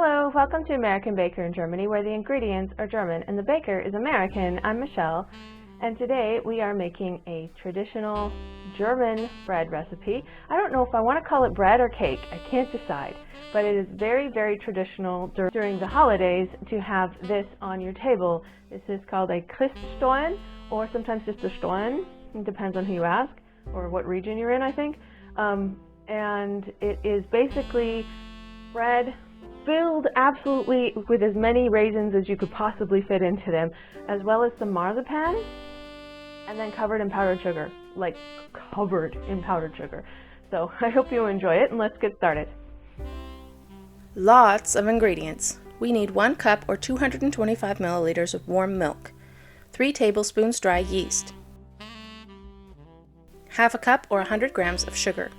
Hello, welcome to American Baker in Germany, where the ingredients are German and the baker is American. I'm Michelle, and today we are making a traditional German bread recipe. I don't know if I want to call it bread or cake, I can't decide, but it is very, very traditional during the holidays to have this on your table. This is called a Christstollen, or sometimes just a Stollen. It depends on who you ask, or what region you're in, I think. And it is basically bread filled absolutely with as many raisins as you could possibly fit into them, as well as some marzipan, and then covered in powdered sugar, like covered in powdered sugar. So I hope you enjoy it, and let's get started. Lots of ingredients. We need 1 cup or 225 milliliters of warm milk, 3 tablespoons dry yeast, half a cup or 100 grams of sugar,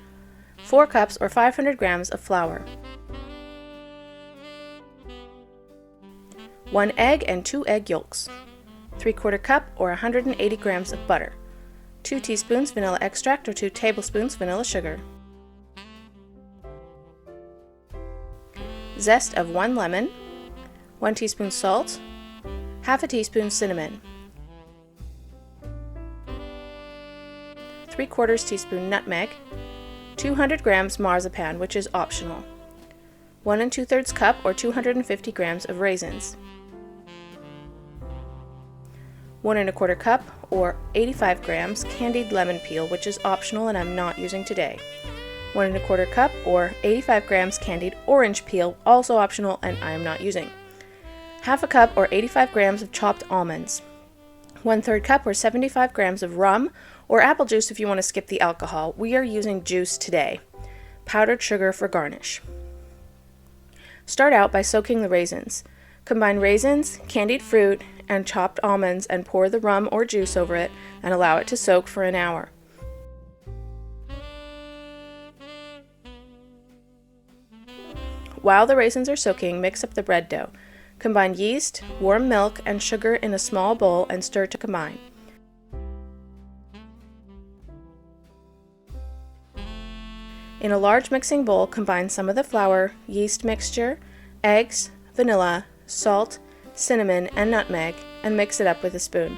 4 cups or 500 grams of flour, 1 egg and 2 egg yolks, 3/4 cup or 180 grams of butter, 2 teaspoons vanilla extract or 2 tablespoons vanilla sugar, zest of 1 lemon, 1 teaspoon salt, half a teaspoon cinnamon, 3/4 teaspoon nutmeg, 200 grams marzipan, which is optional, 1 2/3 cup or 250 grams of raisins, 1 1/4 cup or 85 grams candied lemon peel, which is optional and I'm not using today, 1 1/4 cup or 85 grams candied orange peel, also optional and I am not using, half a cup or 85 grams of chopped almonds, 1/3 cup or 75 grams of rum or apple juice if you want to skip the alcohol. We are using juice today, powdered sugar for garnish. Start out by soaking the raisins. Combine raisins, candied fruit, and chopped almonds and pour the rum or juice over it and allow it to soak for an hour. While the raisins are soaking, mix up the bread dough. Combine yeast, warm milk, and sugar in a small bowl and stir to combine. In a large mixing bowl, combine some of the flour, yeast mixture, eggs, vanilla, salt, cinnamon, and nutmeg, and mix it up with a spoon.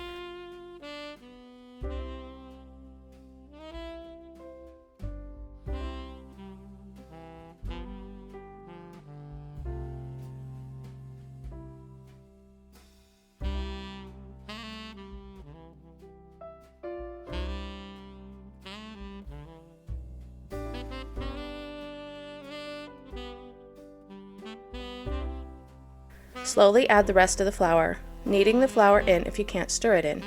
Slowly add the rest of the flour, kneading the flour in if you can't stir it in.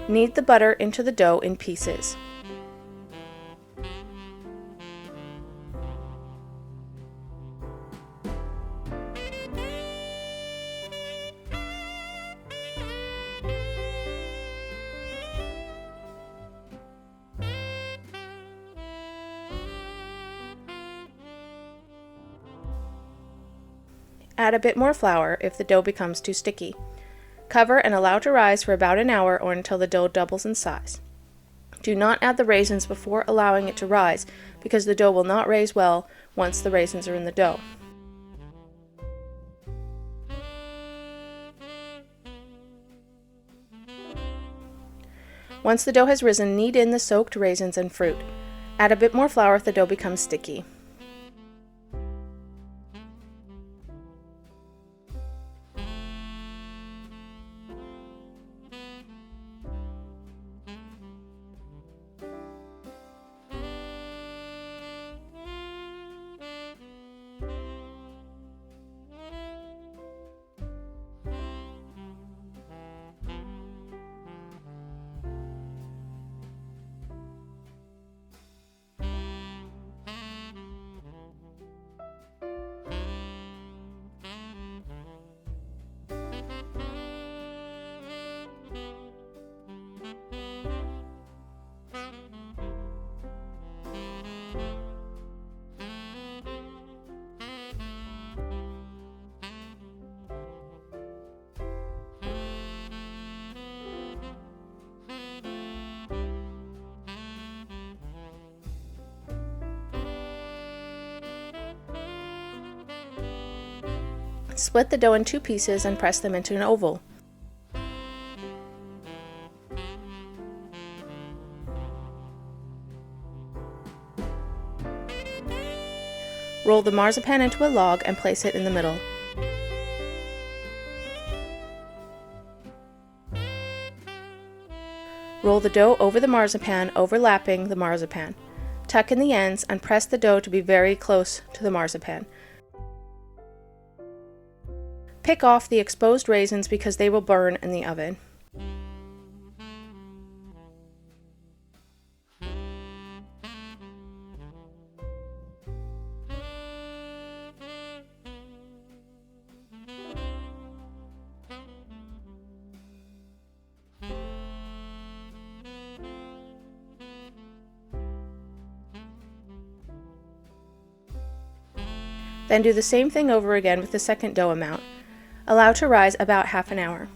Knead the butter into the dough in pieces. Add a bit more flour if the dough becomes too sticky. Cover and allow to rise for about an hour or until the dough doubles in size. Do not add the raisins before allowing it to rise because the dough will not raise well once the raisins are in the dough. Once the dough has risen, knead in the soaked raisins and fruit. Add a bit more flour if the dough becomes sticky. Split the dough in 2 pieces and press them into an oval. Roll the marzipan into a log and place it in the middle. Roll the dough over the marzipan, overlapping the marzipan. Tuck in the ends and press the dough to be very close to the marzipan. Pick off the exposed raisins because they will burn in the oven. Then do the same thing over again with the second dough amount. Allow to rise about half an hour.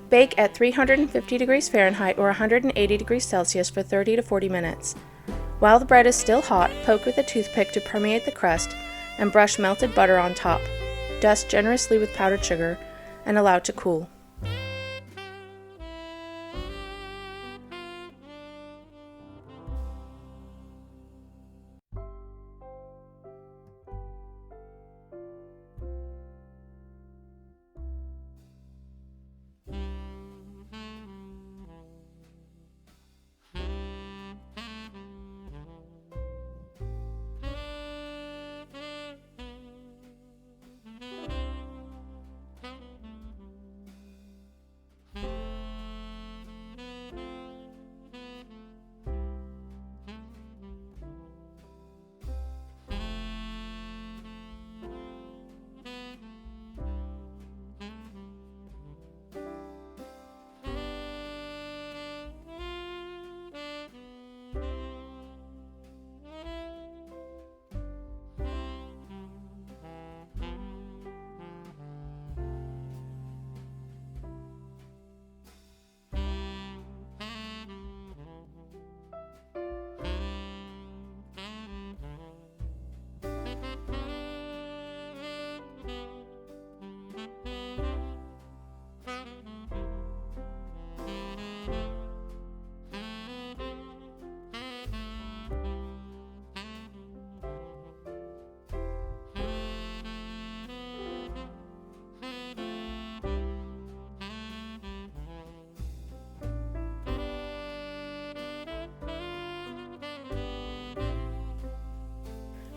Bake at 350 degrees Fahrenheit or 180 degrees Celsius for 30 to 40 minutes. While the bread is still hot, poke with a toothpick to permeate the crust and brush melted butter on top. Dust generously with powdered sugar and allow to cool.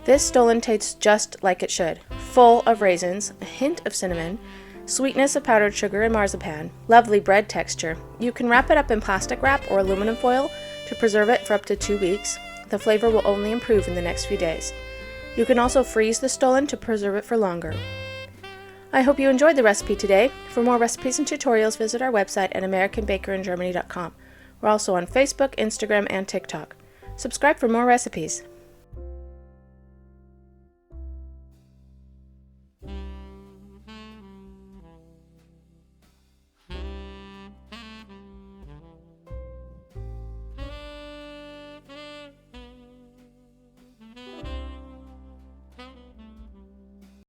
This Stollen tastes just like it should, full of raisins, a hint of cinnamon, sweetness of powdered sugar and marzipan, lovely bread texture. You can wrap it up in plastic wrap or aluminum foil to preserve it for up to 2 weeks. The flavor will only improve in the next few days. You can also freeze the Stollen to preserve it for longer. I hope you enjoyed the recipe today. For more recipes and tutorials, visit our website at AmericanBakerInGermany.com. We're also on Facebook, Instagram, and TikTok. Subscribe for more recipes.